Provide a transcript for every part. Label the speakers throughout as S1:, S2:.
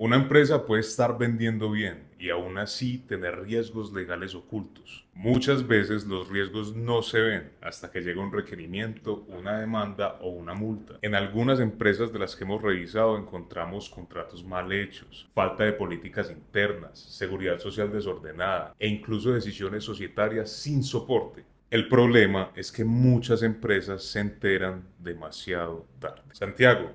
S1: Una empresa puede estar vendiendo bien y aún así tener riesgos legales ocultos. Muchas veces los riesgos no se ven hasta que llega un requerimiento, una demanda o una multa. En algunas empresas de las que hemos revisado encontramos contratos mal hechos, falta de políticas internas, seguridad social desordenada e incluso decisiones societarias sin soporte. El problema es que muchas empresas se enteran demasiado tarde. Santiago,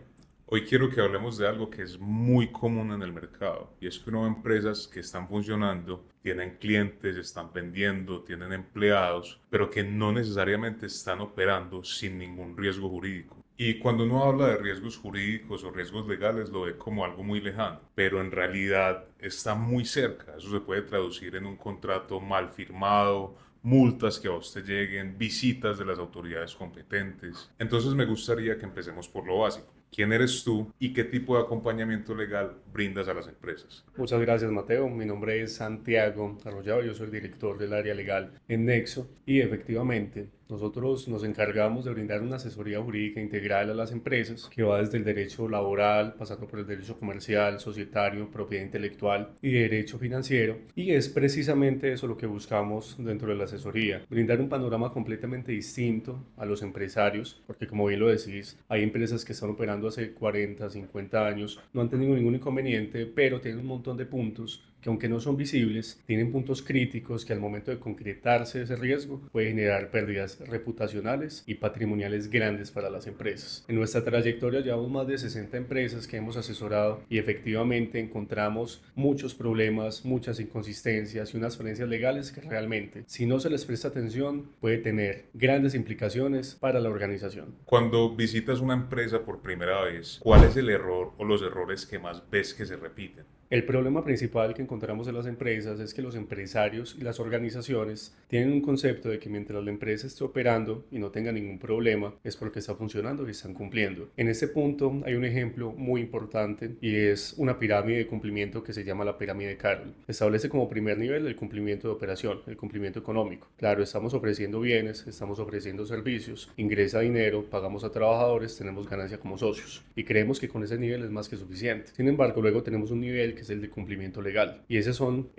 S1: hoy quiero que hablemos de algo que es muy común en el mercado y es que uno ve empresas que están funcionando, tienen clientes, están vendiendo, tienen empleados, pero que no necesariamente están operando sin ningún riesgo jurídico. Y cuando uno habla de riesgos jurídicos o riesgos legales lo ve como algo muy lejano, pero en realidad está muy cerca. Eso se puede traducir en un contrato mal firmado, multas que a usted lleguen, visitas de las autoridades competentes. Entonces me gustaría que empecemos por lo básico. ¿Quién eres tú y qué tipo de acompañamiento legal brindas a las empresas?
S2: Muchas gracias, Mateo. Mi nombre es Santiago Arroyado, yo soy el director del área legal en Nexo y efectivamente nosotros nos encargamos de brindar una asesoría jurídica integral a las empresas que va desde el derecho laboral, pasando por el derecho comercial, societario, propiedad intelectual y derecho financiero, y es precisamente eso lo que buscamos dentro de la asesoría, brindar un panorama completamente distinto a los empresarios, porque como bien lo decís, hay empresas que están operando hace 40, 50 años, no han tenido ningún inconveniente, pero tienen un montón de puntos que aunque no son visibles, tienen puntos críticos que al momento de concretarse ese riesgo puede generar pérdidas reputacionales y patrimoniales grandes para las empresas. En nuestra trayectoria llevamos más de 60 empresas que hemos asesorado y efectivamente encontramos muchos problemas, muchas inconsistencias y unas falencias legales que realmente, si no se les presta atención, puede tener grandes implicaciones para la organización.
S1: Cuando visitas una empresa por primera vez, ¿cuál es el error o los errores que más ves que se repiten?
S2: El problema principal que encontramos en las empresas es que los empresarios y las organizaciones tienen un concepto de que mientras la empresa esté operando y no tenga ningún problema es porque está funcionando y están cumpliendo. En este punto hay un ejemplo muy importante y es una pirámide de cumplimiento que se llama la pirámide Carroll. Establece como primer nivel el cumplimiento de operación, el cumplimiento económico. Claro, estamos ofreciendo bienes, estamos ofreciendo servicios, ingresa dinero, pagamos a trabajadores, tenemos ganancia como socios y creemos que con ese nivel es más que suficiente. Sin embargo, luego tenemos un nivel que es el de cumplimiento legal. Y ese son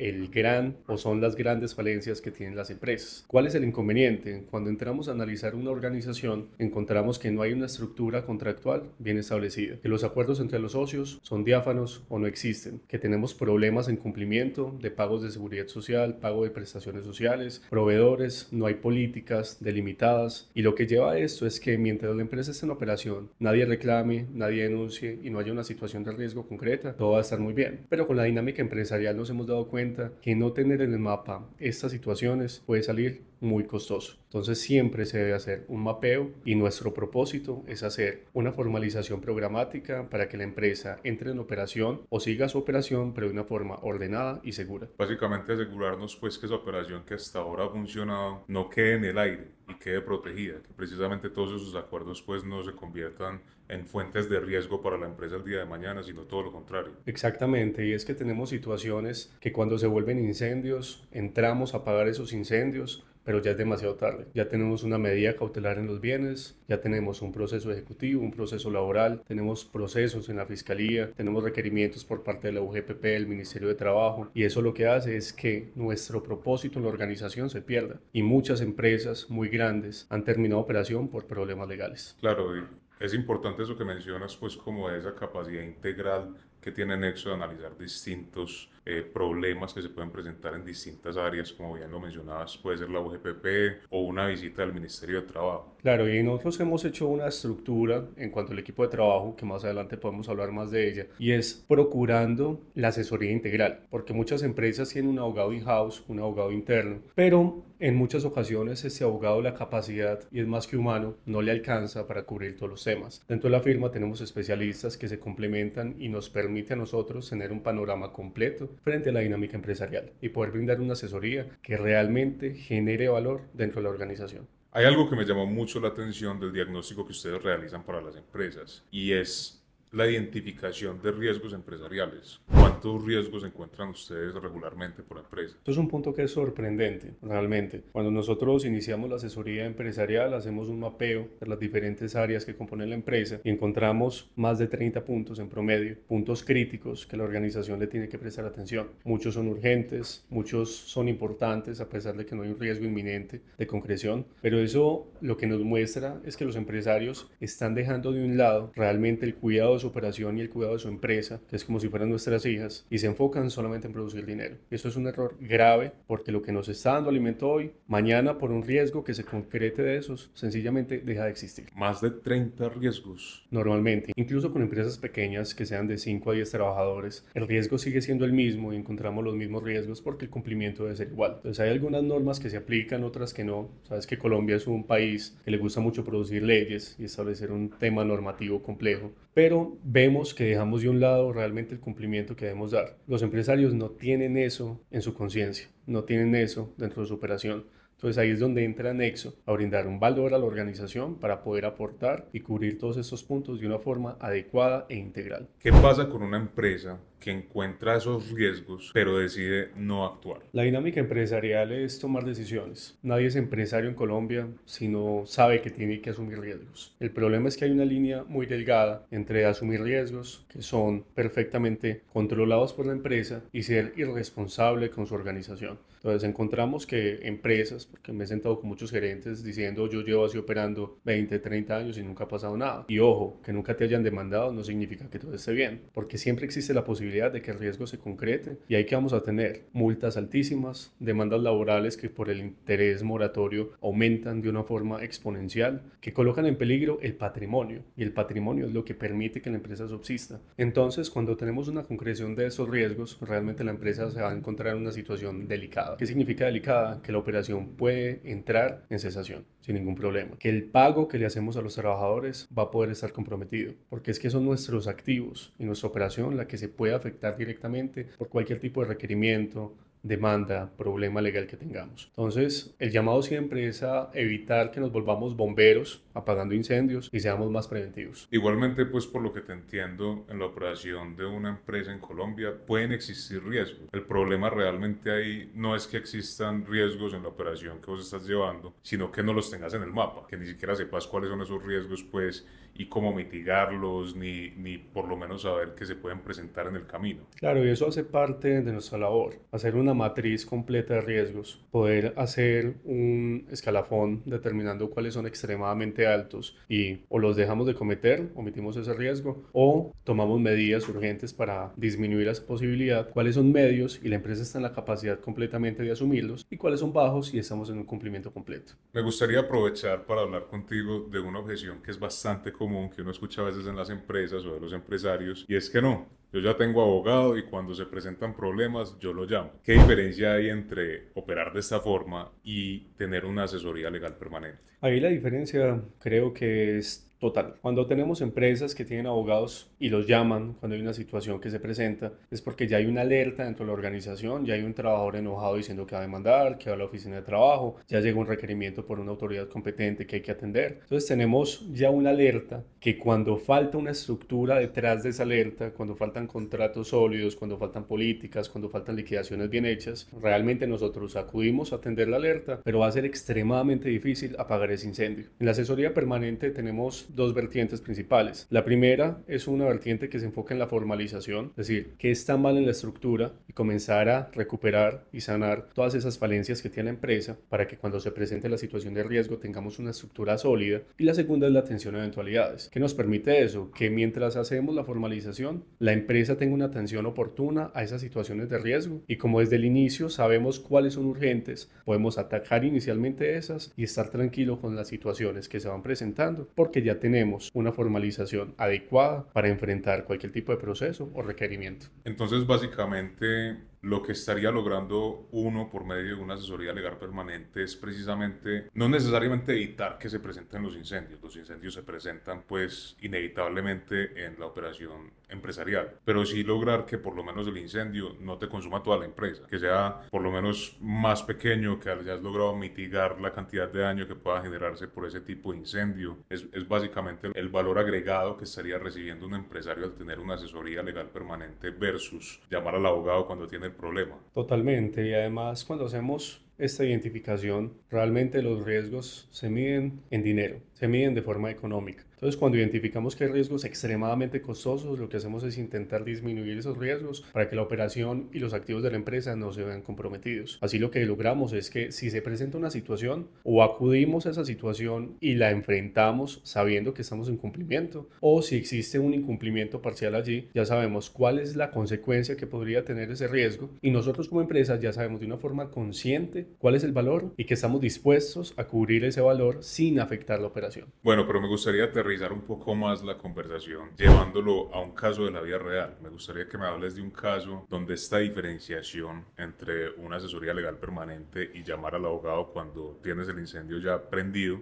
S2: son las grandes falencias que tienen las empresas. ¿Cuál es el inconveniente? Cuando entramos a analizar una organización, encontramos que no hay una estructura contractual bien establecida, que los acuerdos entre los socios son diáfanos o no existen, que tenemos problemas en cumplimiento de pagos de seguridad social, pago de prestaciones sociales, proveedores, no hay políticas delimitadas y lo que lleva a esto es que mientras la empresa esté en operación, nadie reclame, nadie denuncie y no haya una situación de riesgo concreta, todo va a estar muy bien. Pero con la dinámica empresarial nos hemos dado cuenta que no tener en el mapa estas situaciones puede salir muy costoso. Entonces siempre se debe hacer un mapeo y nuestro propósito es hacer una formalización programática para que la empresa entre en operación o siga su operación pero de una forma ordenada y segura.
S1: Básicamente asegurarnos pues que esa operación que hasta ahora ha funcionado no quede en el aire y quede protegida, que precisamente todos esos acuerdos pues no se conviertan en fuentes de riesgo para la empresa el día de mañana, sino todo lo contrario.
S2: Exactamente, y es que tenemos situaciones que cuando se vuelven incendios, entramos a apagar esos incendios, pero ya es demasiado tarde. Ya tenemos una medida cautelar en los bienes, ya tenemos un proceso ejecutivo, un proceso laboral, tenemos procesos en la fiscalía, tenemos requerimientos por parte de la UGPP, el Ministerio de Trabajo, y eso lo que hace es que nuestro propósito en la organización se pierda. Y muchas empresas muy grandes han terminado operación por problemas legales.
S1: Claro, y es importante eso que mencionas, pues como esa capacidad integral que tiene Nexo de analizar distintos problemas que se pueden presentar en distintas áreas, como bien lo mencionabas, puede ser la UGPP o una visita al Ministerio de Trabajo.
S2: Claro, y nosotros hemos hecho una estructura en cuanto al equipo de trabajo, que más adelante podemos hablar más de ella, y es procurando la asesoría integral, porque muchas empresas tienen un abogado in-house, un abogado interno, pero en muchas ocasiones ese abogado la capacidad, y es más que humano, no le alcanza para cubrir todos los temas. Dentro de la firma tenemos especialistas que se complementan y nos permite a nosotros tener un panorama completo frente a la dinámica empresarial y poder brindar una asesoría que realmente genere valor dentro de la organización.
S1: Hay algo que me llamó mucho la atención del diagnóstico que ustedes realizan para las empresas y es la identificación de riesgos empresariales. ¿Cuántos riesgos encuentran ustedes regularmente por empresa?
S2: Esto es un punto que es sorprendente, realmente. Cuando nosotros iniciamos la asesoría empresarial, hacemos un mapeo de las diferentes áreas que componen la empresa y encontramos más de 30 puntos en promedio, puntos críticos que la organización le tiene que prestar atención. Muchos son urgentes, muchos son importantes a pesar de que no hay un riesgo inminente de concreción, pero eso lo que nos muestra es que los empresarios están dejando de un lado realmente el cuidado de su operación y el cuidado de su empresa, que es como si fueran nuestras hijas, y se enfocan solamente en producir dinero. Y esto es un error grave porque lo que nos está dando alimento hoy, mañana por un riesgo que se concrete de esos, sencillamente deja de existir.
S1: Más de 30 riesgos.
S2: Normalmente, incluso con empresas pequeñas que sean de 5 a 10 trabajadores, el riesgo sigue siendo el mismo y encontramos los mismos riesgos porque el cumplimiento debe ser igual. Entonces hay algunas normas que se aplican, otras que no. Sabes que Colombia es un país que le gusta mucho producir leyes y establecer un tema normativo complejo, pero vemos que dejamos de un lado realmente el cumplimiento que debemos dar. Los empresarios no tienen eso en su conciencia, no tienen eso dentro de su operación. Entonces ahí es donde entra Nexo a brindar un valor a la organización para poder aportar y cubrir todos estos puntos de una forma adecuada e integral.
S1: ¿Qué pasa con una empresa que encuentra esos riesgos pero decide no actuar?
S2: La dinámica empresarial es tomar decisiones. Nadie es empresario en Colombia si no sabe que tiene que asumir riesgos. El problema es que hay una línea muy delgada entre asumir riesgos que son perfectamente controlados por la empresa y ser irresponsable con su organización. Entonces encontramos que empresas, porque me he sentado con muchos gerentes diciendo yo llevo así operando 20, 30 años y nunca ha pasado nada. Y ojo, que nunca te hayan demandado no significa que todo esté bien, porque siempre existe la posibilidad de que el riesgo se concrete y ahí que vamos a tener multas altísimas, demandas laborales que por el interés moratorio aumentan de una forma exponencial, que colocan en peligro el patrimonio y el patrimonio es lo que permite que la empresa subsista. Entonces, cuando tenemos una concreción de esos riesgos, realmente la empresa se va a encontrar en una situación delicada. ¿Qué significa delicada? Que la operación puede entrar en cesación sin ningún problema, que el pago que le hacemos a los trabajadores va a poder estar comprometido, porque es que son nuestros activos y nuestra operación la que se puede afectar directamente por cualquier tipo de requerimiento, demanda, problema legal que tengamos. Entonces, el llamado siempre es a evitar que nos volvamos bomberos apagando incendios y seamos más preventivos.
S1: Igualmente, pues por lo que te entiendo, en la operación de una empresa en Colombia pueden existir riesgos. El problema realmente ahí no es que existan riesgos en la operación que vos estás llevando, sino que no los tengas en el mapa, que ni siquiera sepas cuáles son esos riesgos, pues, y cómo mitigarlos, ni por lo menos saber que se pueden presentar en el camino.
S2: Claro, y eso hace parte de nuestra labor, hacer una matriz completa de riesgos, poder hacer un escalafón determinando cuáles son extremadamente altos y o los dejamos de cometer, omitimos ese riesgo, o tomamos medidas urgentes para disminuir esa posibilidad, cuáles son medios y la empresa está en la capacidad completamente de asumirlos y cuáles son bajos y estamos en un cumplimiento completo.
S1: Me gustaría aprovechar para hablar contigo de una objeción que es bastante común, que uno escucha a veces en las empresas o de los empresarios, y es que no, yo ya tengo abogado y cuando se presentan problemas yo lo llamo. ¿Qué diferencia hay entre operar de esta forma y tener una asesoría legal permanente?
S2: Ahí la diferencia creo que es total. Cuando tenemos empresas que tienen abogados y los llaman cuando hay una situación que se presenta, es porque ya hay una alerta dentro de la organización, ya hay un trabajador enojado diciendo que va a demandar, que va a la oficina de trabajo, ya llega un requerimiento por una autoridad competente que hay que atender. Entonces tenemos ya una alerta que cuando falta una estructura detrás de esa alerta, cuando faltan contratos sólidos, cuando faltan políticas, cuando faltan liquidaciones bien hechas, realmente nosotros acudimos a atender la alerta, pero va a ser extremadamente difícil apagar ese incendio. En la asesoría permanente tenemos dos vertientes principales. La primera es una vertiente que se enfoca en la formalización, es decir, qué está mal en la estructura y comenzar a recuperar y sanar todas esas falencias que tiene la empresa para que cuando se presente la situación de riesgo tengamos una estructura sólida. Y la segunda es la atención a eventualidades. ¿Qué nos permite eso? Que mientras hacemos la formalización, la empresa tenga una atención oportuna a esas situaciones de riesgo y como desde el inicio sabemos cuáles son urgentes, podemos atacar inicialmente esas y estar tranquilo con las situaciones que se van presentando porque ya tenemos una formalización adecuada para enfrentar cualquier tipo de proceso o requerimiento.
S1: Entonces, básicamente, lo que estaría logrando uno por medio de una asesoría legal permanente es precisamente no necesariamente evitar que se presenten los incendios. Los incendios se presentan pues inevitablemente en la operación empresarial, pero sí lograr que por lo menos el incendio no te consuma toda la empresa, que sea por lo menos más pequeño, que hayas logrado mitigar la cantidad de daño que pueda generarse por ese tipo de incendio. Es básicamente el valor agregado que estaría recibiendo un empresario al tener una asesoría legal permanente versus llamar al abogado cuando tiene el problema.
S2: Totalmente, y además cuando hacemos esta identificación, realmente los riesgos se miden en dinero, se miden de forma económica. Entonces, cuando identificamos que hay riesgos extremadamente costosos, lo que hacemos es intentar disminuir esos riesgos para que la operación y los activos de la empresa no se vean comprometidos. Así lo que logramos es que si se presenta una situación o acudimos a esa situación y la enfrentamos sabiendo que estamos en cumplimiento, o si existe un incumplimiento parcial allí, ya sabemos cuál es la consecuencia que podría tener ese riesgo y nosotros como empresa ya sabemos de una forma consciente cuál es el valor y que estamos dispuestos a cubrir ese valor sin afectar la operación.
S1: Bueno, pero me gustaría aterrizar un poco más la conversación, llevándolo a un caso de la vida real. Me gustaría que me hables de un caso donde esta diferenciación entre una asesoría legal permanente y llamar al abogado cuando tienes el incendio ya prendido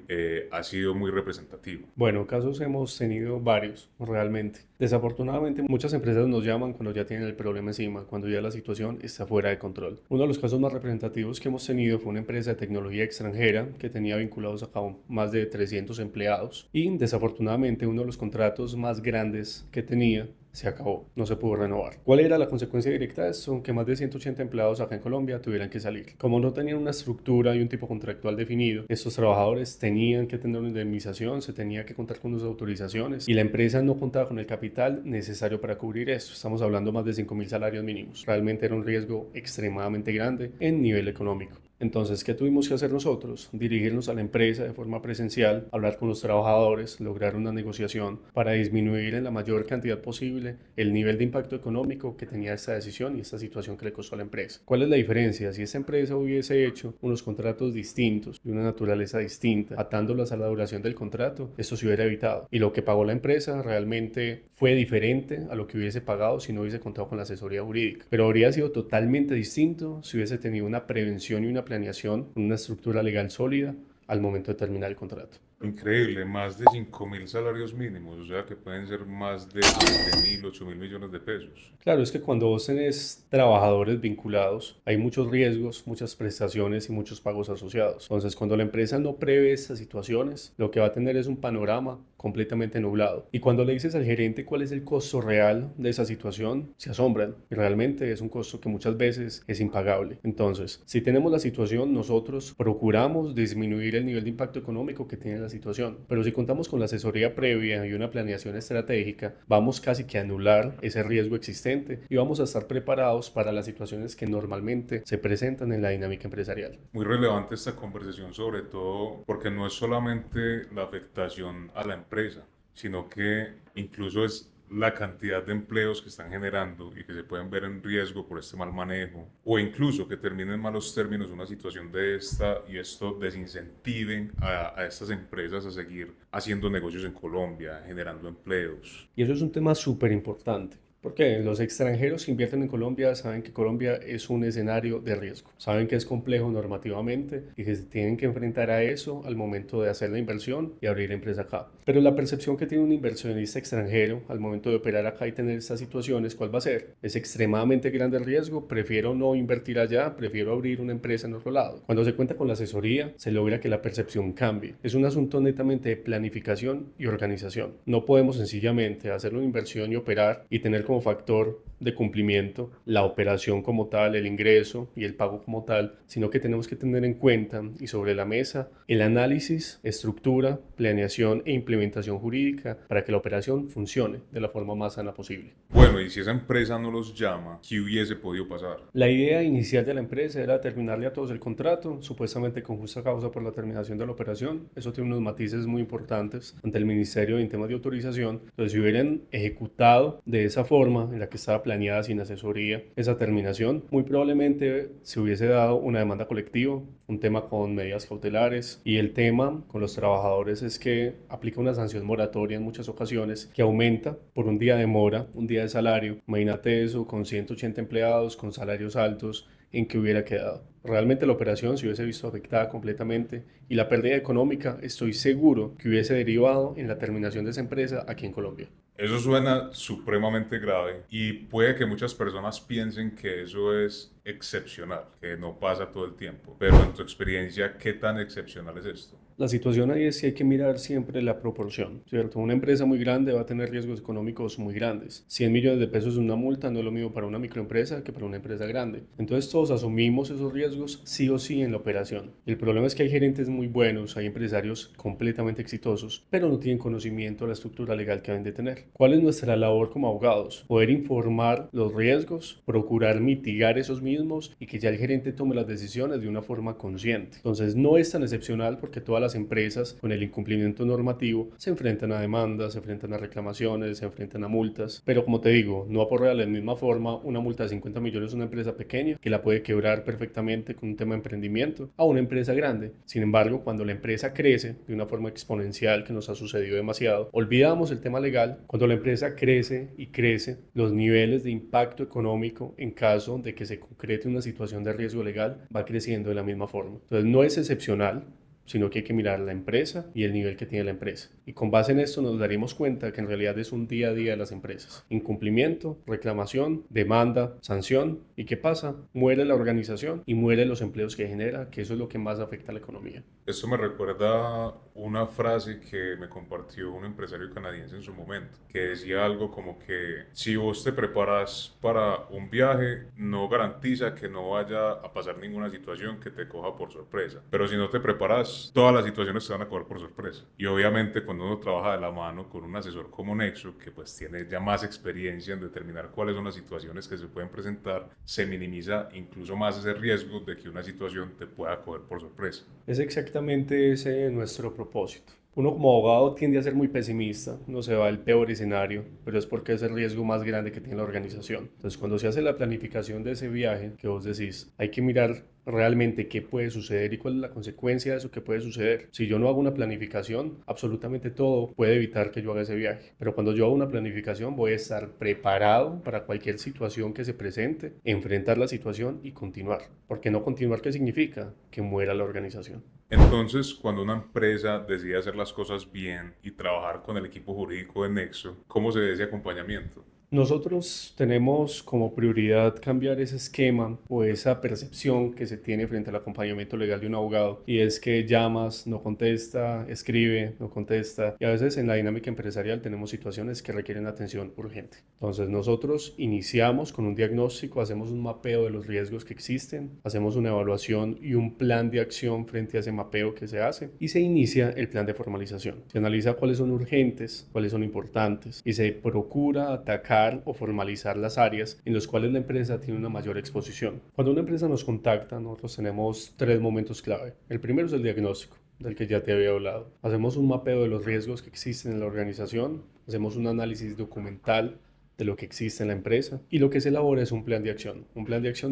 S1: ha sido muy representativo.
S2: Bueno, casos hemos tenido varios, realmente. Desafortunadamente, muchas empresas nos llaman cuando ya tienen el problema encima, cuando ya la situación está fuera de control. Uno de los casos más representativos que hemos tenido fue una empresa de tecnología extranjera que tenía vinculados a más de 300 empleados y desafortunadamente uno de los contratos más grandes que tenía se acabó, no se pudo renovar. ¿Cuál era la consecuencia directa de eso? Que más de 180 empleados acá en Colombia tuvieran que salir. Como no tenían una estructura y un tipo contractual definido, estos trabajadores tenían que tener una indemnización, se tenía que contar con unas autorizaciones y la empresa no contaba con el capital necesario para cubrir esto. Estamos hablando más de 5.000 salarios mínimos. Realmente era un riesgo extremadamente grande en nivel económico. Entonces, ¿qué tuvimos que hacer nosotros? Dirigirnos a la empresa de forma presencial, hablar con los trabajadores, lograr una negociación para disminuir en la mayor cantidad posible el nivel de impacto económico que tenía esta decisión y esta situación que le costó a la empresa. ¿Cuál es la diferencia? Si esta empresa hubiese hecho unos contratos distintos, de una naturaleza distinta, atándolas a la duración del contrato, esto se hubiera evitado. Y lo que pagó la empresa realmente fue diferente a lo que hubiese pagado si no hubiese contado con la asesoría jurídica. Pero habría sido totalmente distinto si hubiese tenido una prevención y una planeación, una estructura legal sólida al momento de terminar el contrato.
S1: Increíble, más de 5.000 salarios mínimos, o sea que pueden ser más de 7.000, 8.000 millones de pesos.
S2: Claro, es que cuando vos tenés trabajadores vinculados, hay muchos riesgos, muchas prestaciones y muchos pagos asociados. Entonces, cuando la empresa no prevé estas situaciones, lo que va a tener es un panorama completamente nublado. Y cuando le dices al gerente cuál es el costo real de esa situación, se asombran. Y realmente es un costo que muchas veces es impagable. Entonces, si tenemos la situación, nosotros procuramos disminuir el nivel de impacto económico que tiene la situación. Pero si contamos con la asesoría previa y una planeación estratégica, vamos casi que a anular ese riesgo existente y vamos a estar preparados para las situaciones que normalmente se presentan en la dinámica empresarial.
S1: Muy relevante esta conversación, sobre todo porque no es solamente la afectación a la empresa, sino que incluso es la cantidad de empleos que están generando y que se pueden ver en riesgo por este mal manejo, o incluso que termine en malos términos una situación de esta y esto desincentive a estas empresas a seguir haciendo negocios en Colombia, generando empleos.
S2: Y eso es un tema súper importante. Porque los extranjeros que invierten en Colombia saben que Colombia es un escenario de riesgo, saben que es complejo normativamente y que se tienen que enfrentar a eso al momento de hacer la inversión y abrir la empresa acá. Pero la percepción que tiene un inversionista extranjero al momento de operar acá y tener estas situaciones, ¿cuál va a ser? Es extremadamente grande el riesgo, prefiero no invertir allá, prefiero abrir una empresa en otro lado. Cuando se cuenta con la asesoría, se logra que la percepción cambie. Es un asunto netamente de planificación y organización. No podemos sencillamente hacer una inversión y operar y tener como factor de cumplimiento la operación como tal, el ingreso y el pago como tal, sino que tenemos que tener en cuenta y sobre la mesa el análisis, estructura, planeación e implementación jurídica para que la operación funcione de la forma más sana posible.
S1: Bueno, y si esa empresa no los llama, ¿qué hubiese podido pasar?
S2: La idea inicial de la empresa era terminarle a todos el contrato, supuestamente con justa causa por la terminación de la operación. Eso tiene unos matices muy importantes ante el ministerio en temas de autorización. Entonces, si hubieran ejecutado de esa forma en la que estaba planeada sin asesoría esa terminación, muy probablemente se hubiese dado una demanda colectiva, un tema con medidas cautelares, y el tema con los trabajadores es que aplica una sanción moratoria en muchas ocasiones que aumenta por un día de mora, un día de salario. Imagínate eso con 180 empleados, con salarios altos, en que hubiera quedado. Realmente la operación se hubiese visto afectada completamente y la pérdida económica estoy seguro que hubiese derivado en la terminación de esa empresa aquí en Colombia.
S1: Eso suena supremamente grave y puede que muchas personas piensen que eso es excepcional, que no pasa todo el tiempo. Pero en tu experiencia, ¿qué tan excepcional es esto?
S2: La situación ahí es que hay que mirar siempre la proporción, ¿cierto? Una empresa muy grande va a tener riesgos económicos muy grandes. 100 millones de pesos en una multa no es lo mismo para una microempresa que para una empresa grande. Entonces todos asumimos esos riesgos sí o sí en la operación. El problema es que hay gerentes muy buenos, hay empresarios completamente exitosos, pero no tienen conocimiento de la estructura legal que deben de tener. ¿Cuál es nuestra labor como abogados? Poder informar los riesgos, procurar mitigar esos mismos y que ya el gerente tome las decisiones de una forma consciente. Entonces no es tan excepcional porque todas las empresas con el incumplimiento normativo se enfrentan a demandas, se enfrentan a reclamaciones, se enfrentan a multas, pero como te digo, no aporrea de la misma forma una multa de 50 millones a una empresa pequeña que la puede quebrar perfectamente con un tema de emprendimiento a una empresa grande. Sin embargo, cuando la empresa crece de una forma exponencial, que nos ha sucedido demasiado, olvidamos el tema legal. Cuando la empresa crece y crece, los niveles de impacto económico en caso de que se concrete una situación de riesgo legal va creciendo de la misma forma. Entonces no es excepcional, sino que hay que mirar la empresa y el nivel que tiene la empresa. Y con base en esto nos daremos cuenta que en realidad es un día a día de las empresas. Incumplimiento, reclamación, demanda, sanción. ¿Y qué pasa? Muere la organización y mueren los empleos que genera, que eso es lo que más afecta a la economía.
S1: Esto me recuerda una frase que me compartió un empresario canadiense en su momento, que decía algo como que si vos te preparas para un viaje, no garantiza que no vaya a pasar ninguna situación que te coja por sorpresa. Pero si no te preparas, todas las situaciones te van a coger por sorpresa. Y obviamente cuando uno trabaja de la mano con un asesor como Nexo, que pues tiene ya más experiencia en determinar cuáles son las situaciones que se pueden presentar, se minimiza incluso más ese riesgo de que una situación te pueda coger por sorpresa.
S2: Es exactamente ese nuestro propósito. Uno como abogado tiende a ser muy pesimista, no se va al peor escenario, pero es porque es el riesgo más grande que tiene la organización. Entonces, cuando se hace la planificación de ese viaje, que vos decís, hay que mirar realmente qué puede suceder y cuál es la consecuencia de eso que puede suceder. Si yo no hago una planificación, absolutamente todo puede evitar que yo haga ese viaje. Pero cuando yo hago una planificación, voy a estar preparado para cualquier situación que se presente, enfrentar la situación y continuar. Porque no continuar, ¿qué significa? Que muera la organización.
S1: Entonces, cuando una empresa decide hacer las cosas bien y trabajar con el equipo jurídico de Nexo, ¿cómo se ve ese acompañamiento?
S2: Nosotros tenemos como prioridad cambiar ese esquema o esa percepción que se tiene frente al acompañamiento legal de un abogado, y es que llamas, no contesta, escribe, no contesta, y a veces en la dinámica empresarial tenemos situaciones que requieren atención urgente. Entonces nosotros iniciamos con un diagnóstico, hacemos un mapeo de los riesgos que existen, hacemos una evaluación y un plan de acción frente a ese mapeo que se hace, y se inicia el plan de formalización. Se analiza cuáles son urgentes, cuáles son importantes, y se procura atacar o formalizar las áreas en las cuales la empresa tiene una mayor exposición. Cuando una empresa nos contacta, nosotros tenemos tres momentos clave. El primero es el diagnóstico, del que ya te había hablado. Hacemos un mapeo de los riesgos que existen en la organización, hacemos un análisis documental de lo que existe en la empresa, y lo que se elabora es un plan de acción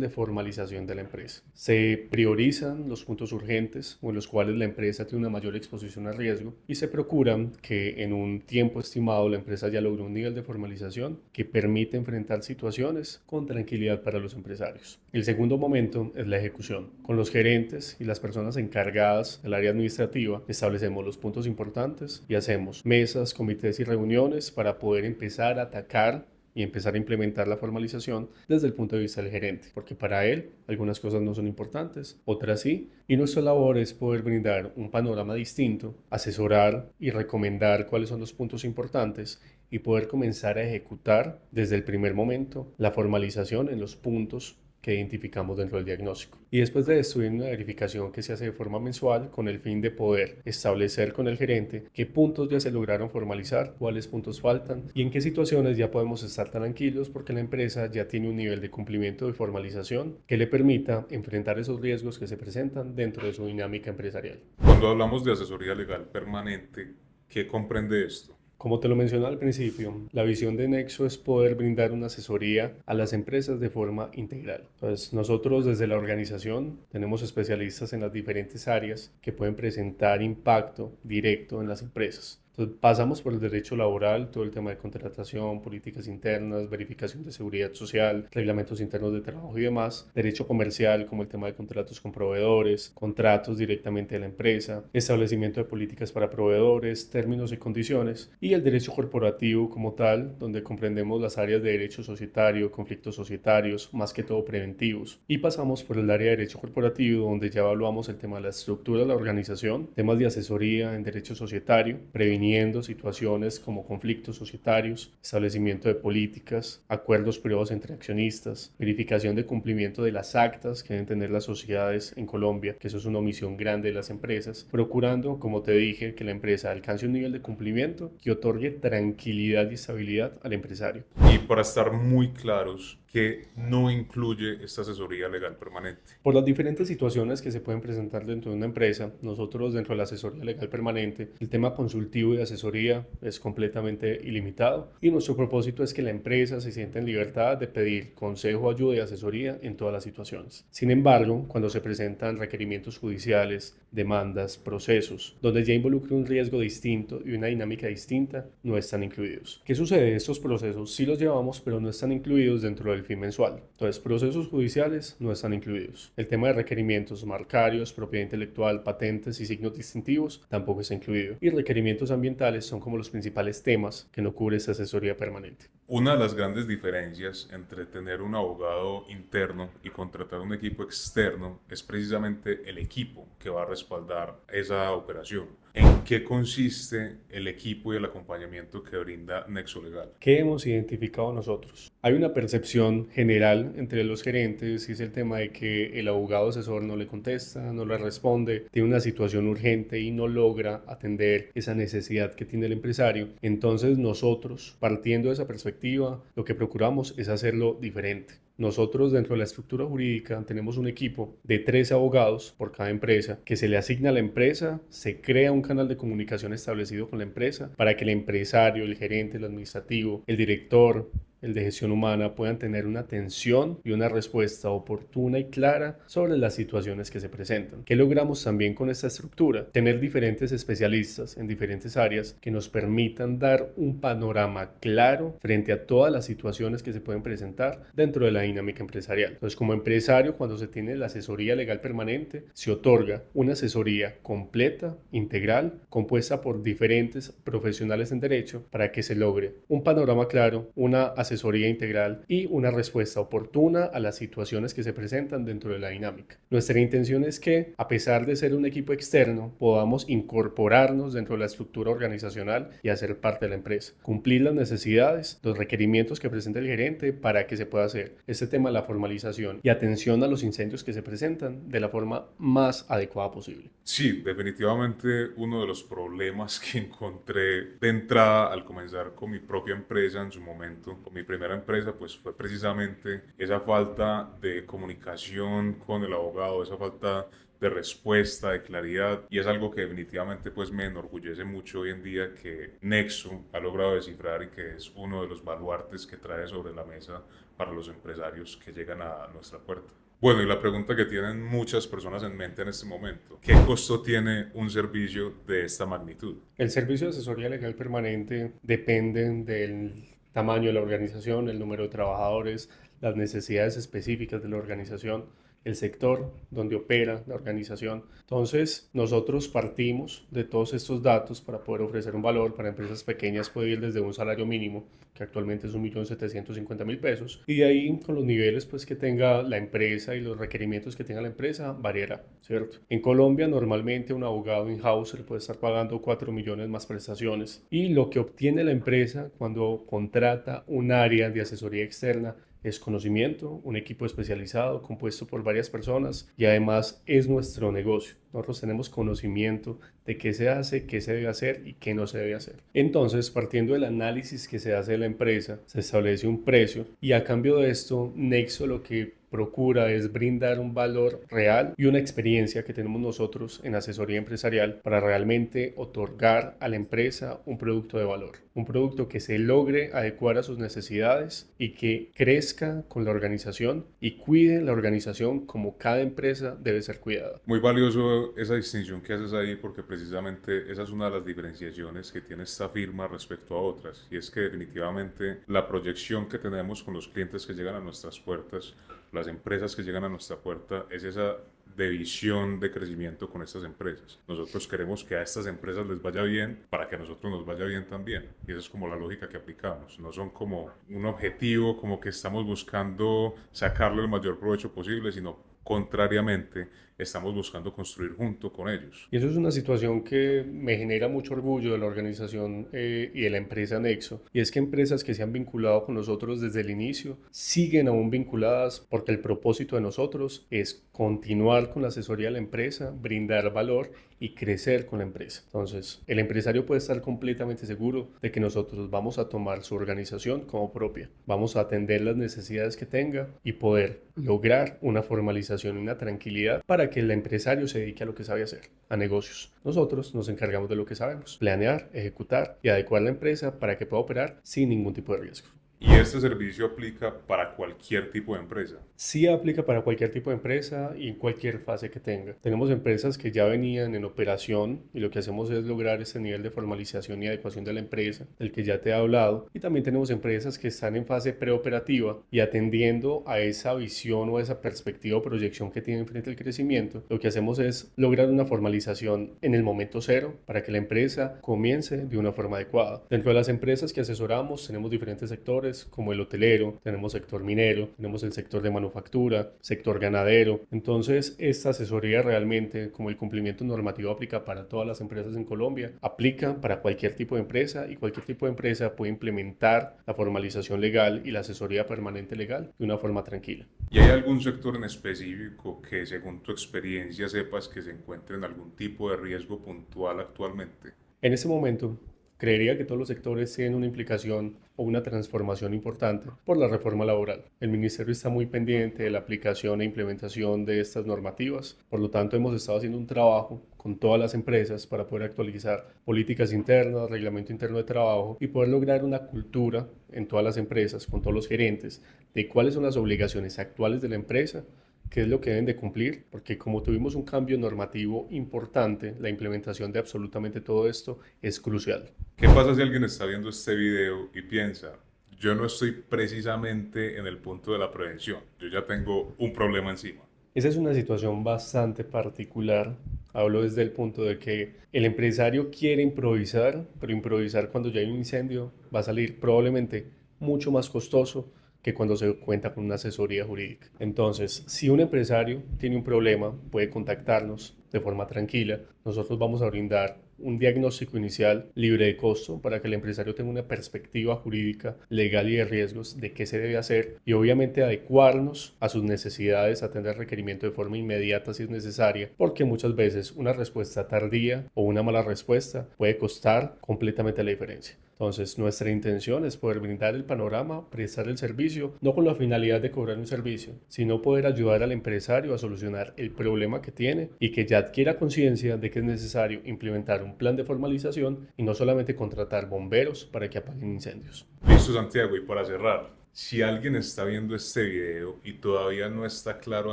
S2: de formalización de la empresa. Se priorizan los puntos urgentes o en los cuales la empresa tiene una mayor exposición al riesgo, y se procura que en un tiempo estimado la empresa ya logre un nivel de formalización que permite enfrentar situaciones con tranquilidad para los empresarios. El segundo momento es la ejecución. Con los gerentes y las personas encargadas del área administrativa establecemos los puntos importantes y hacemos mesas, comités y reuniones para poder empezar a atacar y empezar a implementar la formalización desde el punto de vista del gerente, porque para él algunas cosas no son importantes, otras sí, y nuestra labor es poder brindar un panorama distinto, asesorar y recomendar cuáles son los puntos importantes y poder comenzar a ejecutar desde el primer momento la formalización en los puntos que identificamos dentro del diagnóstico. Y después de esto viene una verificación que se hace de forma mensual con el fin de poder establecer con el gerente qué puntos ya se lograron formalizar, cuáles puntos faltan y en qué situaciones ya podemos estar tranquilos porque la empresa ya tiene un nivel de cumplimiento de formalización que le permita enfrentar esos riesgos que se presentan dentro de su dinámica empresarial.
S1: Cuando hablamos de asesoría legal permanente, ¿qué comprende esto?
S2: Como te lo mencioné al principio, la visión de Nexo es poder brindar una asesoría a las empresas de forma integral. Entonces, nosotros desde la organización tenemos especialistas en las diferentes áreas que pueden presentar impacto directo en las empresas. Entonces, pasamos por el derecho laboral, todo el tema de contratación, políticas internas, verificación de seguridad social, reglamentos internos de trabajo y demás, derecho comercial, como el tema de contratos con proveedores, contratos directamente de la empresa, establecimiento de políticas para proveedores, términos y condiciones, y el derecho corporativo como tal, donde comprendemos las áreas de derecho societario, conflictos societarios, más que todo preventivos. Y pasamos por el área de derecho corporativo, donde ya evaluamos el tema de la estructura de la organización, temas de asesoría en derecho societario, previniendo situaciones como conflictos societarios, establecimiento de políticas, acuerdos privados entre accionistas, verificación de cumplimiento de las actas que deben tener las sociedades en Colombia, que eso es una omisión grande de las empresas, procurando, como te dije, que la empresa alcance un nivel de cumplimiento que otorgue tranquilidad y estabilidad al empresario.
S1: Y para estar muy claros, que no incluye esta asesoría legal permanente.
S2: Por las diferentes situaciones que se pueden presentar dentro de una empresa, nosotros dentro de la asesoría legal permanente, el tema consultivo y de asesoría es completamente ilimitado y nuestro propósito es que la empresa se sienta en libertad de pedir consejo, ayuda y asesoría en todas las situaciones. Sin embargo, cuando se presentan requerimientos judiciales, demandas, procesos, donde ya involucra un riesgo distinto y una dinámica distinta, no están incluidos. ¿Qué sucede? Estos procesos sí los llevamos, pero no están incluidos dentro del fin mensual. Entonces, procesos judiciales no están incluidos. El tema de requerimientos marcarios, propiedad intelectual, patentes y signos distintivos tampoco está incluido. Y requerimientos ambientales son como los principales temas que no cubre esta asesoría permanente.
S1: Una de las grandes diferencias entre tener un abogado interno y contratar un equipo externo es precisamente el equipo que va a respaldar esa operación. ¿En qué consiste el equipo y el acompañamiento que brinda Nexo Legal?
S2: ¿Qué hemos identificado nosotros? Hay una percepción general entre los gerentes y es el tema de que el abogado asesor no le contesta, no le responde, tiene una situación urgente y no logra atender esa necesidad que tiene el empresario. Entonces nosotros, partiendo de esa perspectiva, lo que procuramos es hacerlo diferente. Nosotros dentro de la estructura jurídica tenemos un equipo de 3 abogados por cada empresa que se le asigna a la empresa, se crea un canal de comunicación establecido con la empresa para que el empresario, el gerente, el administrativo, el director, el de gestión humana puedan tener una atención y una respuesta oportuna y clara sobre las situaciones que se presentan. ¿Qué logramos también con esta estructura? Tener diferentes especialistas en diferentes áreas que nos permitan dar un panorama claro frente a todas las situaciones que se pueden presentar dentro de la dinámica empresarial. Entonces, como empresario, cuando se tiene la asesoría legal permanente, se otorga una asesoría completa, integral, compuesta por diferentes profesionales en derecho para que se logre un panorama claro, una asesoría integral y una respuesta oportuna a las situaciones que se presentan dentro de la dinámica. Nuestra intención es que, a pesar de ser un equipo externo, podamos incorporarnos dentro de la estructura organizacional y hacer parte de la empresa, cumplir las necesidades, los requerimientos que presenta el gerente para que se pueda hacer este tema de la formalización y atención a los incendios que se presentan de la forma más adecuada posible.
S1: Sí, definitivamente uno de los problemas que encontré de entrada al comenzar con mi propia empresa en su momento, con mi primera empresa, pues fue precisamente esa falta de comunicación con el abogado, esa falta de respuesta, de claridad, y es algo que definitivamente pues me enorgullece mucho hoy en día que Nexo ha logrado descifrar y que es uno de los baluartes que trae sobre la mesa para los empresarios que llegan a nuestra puerta. Bueno, y la pregunta que tienen muchas personas en mente en este momento, ¿qué costo tiene un servicio de esta magnitud?
S2: El servicio de asesoría legal permanente depende del tamaño de la organización, el número de trabajadores, las necesidades específicas de la organización, el sector donde opera la organización. Entonces, nosotros partimos de todos estos datos para poder ofrecer un valor. Para empresas pequeñas puede ir desde un salario mínimo, que actualmente es 1.750.000 pesos, y de ahí con los niveles pues, que tenga la empresa y los requerimientos que tenga la empresa, variará, ¿cierto? En Colombia, normalmente un abogado in-house le puede estar pagando 4 millones más prestaciones, y lo que obtiene la empresa cuando contrata un área de asesoría externa es conocimiento, un equipo especializado compuesto por varias personas y además es nuestro negocio. Nosotros tenemos conocimiento de qué se hace, qué se debe hacer y qué no se debe hacer. Entonces, partiendo del análisis que se hace de la empresa, se establece un precio y a cambio de esto, Nexo lo que procura es brindar un valor real y una experiencia que tenemos nosotros en asesoría empresarial para realmente otorgar a la empresa un producto de valor, un producto que se logre adecuar a sus necesidades y que crezca con la organización y cuide la organización como cada empresa debe ser cuidada.
S1: Muy valioso esa distinción que haces ahí porque precisamente esa es una de las diferenciaciones que tiene esta firma respecto a otras y es que definitivamente la proyección que tenemos con los clientes que llegan a nuestras puertas, las empresas que llegan a nuestra puerta, es esa de visión de crecimiento con estas empresas. Nosotros queremos que a estas empresas les vaya bien para que a nosotros nos vaya bien también. Y esa es como la lógica que aplicamos. No son como un objetivo, como que estamos buscando sacarle el mayor provecho posible, sino contrariamente, estamos buscando construir junto con ellos.
S2: Y eso es una situación que me genera mucho orgullo de la organización y de la empresa Nexo. Y es que empresas que se han vinculado con nosotros desde el inicio siguen aún vinculadas porque el propósito de nosotros es continuar con la asesoría de la empresa, brindar valor y crecer con la empresa. Entonces, el empresario puede estar completamente seguro de que nosotros vamos a tomar su organización como propia. Vamos a atender las necesidades que tenga y poder lograr una formalización y una tranquilidad para que el empresario se dedique a lo que sabe hacer, a negocios. Nosotros nos encargamos de lo que sabemos, planear, ejecutar y adecuar la empresa para que pueda operar sin ningún tipo de riesgo.
S1: Y este servicio aplica para cualquier tipo de empresa.
S2: Sí aplica para cualquier tipo de empresa y en cualquier fase que tenga. Tenemos empresas que ya venían en operación y lo que hacemos es lograr ese nivel de formalización y adecuación de la empresa, del que ya te he hablado. Y también tenemos empresas que están en fase preoperativa y atendiendo a esa visión o a esa perspectiva o proyección que tienen frente al crecimiento. Lo que hacemos es lograr una formalización en el momento cero para que la empresa comience de una forma adecuada. Dentro de las empresas que asesoramos tenemos diferentes sectores como el hotelero, tenemos sector minero, tenemos el sector de manufactura, sector ganadero. Entonces, esta asesoría realmente, como el cumplimiento normativo aplica para todas las empresas en Colombia, aplica para cualquier tipo de empresa y cualquier tipo de empresa puede implementar la formalización legal y la asesoría permanente legal de una forma tranquila.
S1: ¿Y hay algún sector en específico que, según tu experiencia, sepas que se encuentre en algún tipo de riesgo puntual actualmente?
S2: En ese momento, creería que todos los sectores tienen una implicación o una transformación importante por la reforma laboral. El Ministerio está muy pendiente de la aplicación e implementación de estas normativas. Por lo tanto, hemos estado haciendo un trabajo con todas las empresas para poder actualizar políticas internas, reglamento interno de trabajo y poder lograr una cultura en todas las empresas, con todos los gerentes, de cuáles son las obligaciones actuales de la empresa, qué es lo que deben de cumplir, porque como tuvimos un cambio normativo importante, la implementación de absolutamente todo esto es crucial.
S1: ¿Qué pasa si alguien está viendo este video y piensa, yo no estoy precisamente en el punto de la prevención, yo ya tengo un problema encima?
S2: Esa es una situación bastante particular. Hablo desde el punto de que el empresario quiere improvisar, pero improvisar cuando ya hay un incendio va a salir probablemente mucho más costoso que cuando se cuenta con una asesoría jurídica. Entonces, si un empresario tiene un problema, puede contactarnos de forma tranquila. Nosotros vamos a brindar un diagnóstico inicial libre de costo para que el empresario tenga una perspectiva jurídica, legal y de riesgos de qué se debe hacer y obviamente adecuarnos a sus necesidades, atender el requerimiento de forma inmediata si es necesaria, porque muchas veces una respuesta tardía o una mala respuesta puede costar completamente la diferencia. Entonces, nuestra intención es poder brindar el panorama, prestar el servicio, no con la finalidad de cobrar un servicio, sino poder ayudar al empresario a solucionar el problema que tiene y que ya adquiera conciencia de que es necesario implementar un plan de formalización y no solamente contratar bomberos para que apaguen incendios.
S1: Listo, Santiago, y para cerrar, si alguien está viendo este video y todavía no está claro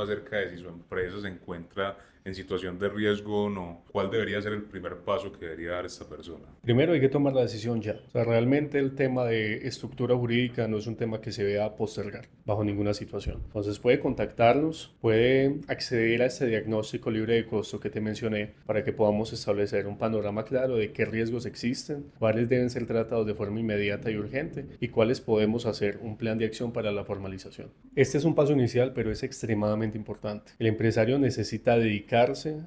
S1: acerca de si su empresa se encuentra en situación de riesgo o no, ¿cuál debería ser el primer paso que debería dar esta persona?
S2: Primero hay que tomar la decisión ya. O sea, realmente el tema de estructura jurídica no es un tema que se vea postergar bajo ninguna situación. Entonces puede contactarnos, puede acceder a este diagnóstico libre de costo que te mencioné para que podamos establecer un panorama claro de qué riesgos existen, cuáles deben ser tratados de forma inmediata y urgente y cuáles podemos hacer un plan de acción para la formalización. Este es un paso inicial, pero es extremadamente importante. El empresario necesita dedicarse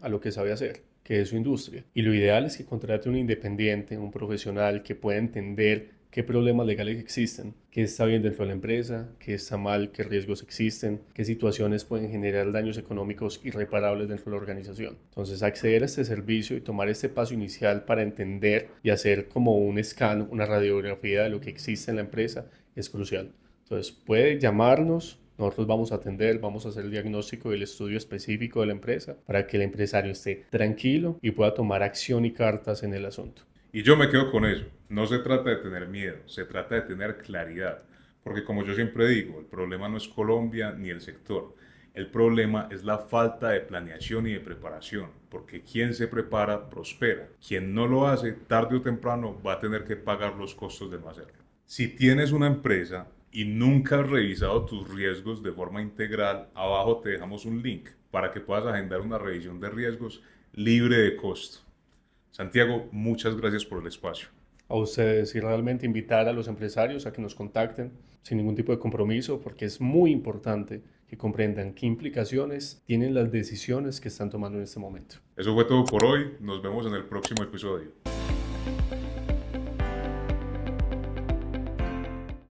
S2: a lo que sabe hacer, que es su industria. Y lo ideal es que contrate un independiente, un profesional que pueda entender qué problemas legales existen, qué está bien dentro de la empresa, qué está mal, qué riesgos existen, qué situaciones pueden generar daños económicos irreparables dentro de la organización. Entonces, acceder a este servicio y tomar este paso inicial para entender y hacer como un scan, una radiografía de lo que existe en la empresa es crucial. Entonces, puede llamarnos, Nosotros vamos a atender, vamos a hacer el diagnóstico y el estudio específico de la empresa para que el empresario esté tranquilo y pueda tomar acción y cartas en el asunto.
S1: Y yo me quedo con eso. No se trata de tener miedo, se trata de tener claridad. Porque como yo siempre digo, el problema no es Colombia ni el sector. El problema es la falta de planeación y de preparación. Porque quien se prepara, prospera. Quien no lo hace, tarde o temprano, va a tener que pagar los costos de no hacerlo. Si tienes una empresa y nunca has revisado tus riesgos de forma integral, abajo te dejamos un link para que puedas agendar una revisión de riesgos libre de costo. Santiago, muchas gracias por el espacio.
S2: A ustedes y realmente invitar a los empresarios a que nos contacten sin ningún tipo de compromiso, porque es muy importante que comprendan qué implicaciones tienen las decisiones que están tomando en este momento.
S1: Eso fue todo por hoy. Nos vemos en el próximo episodio.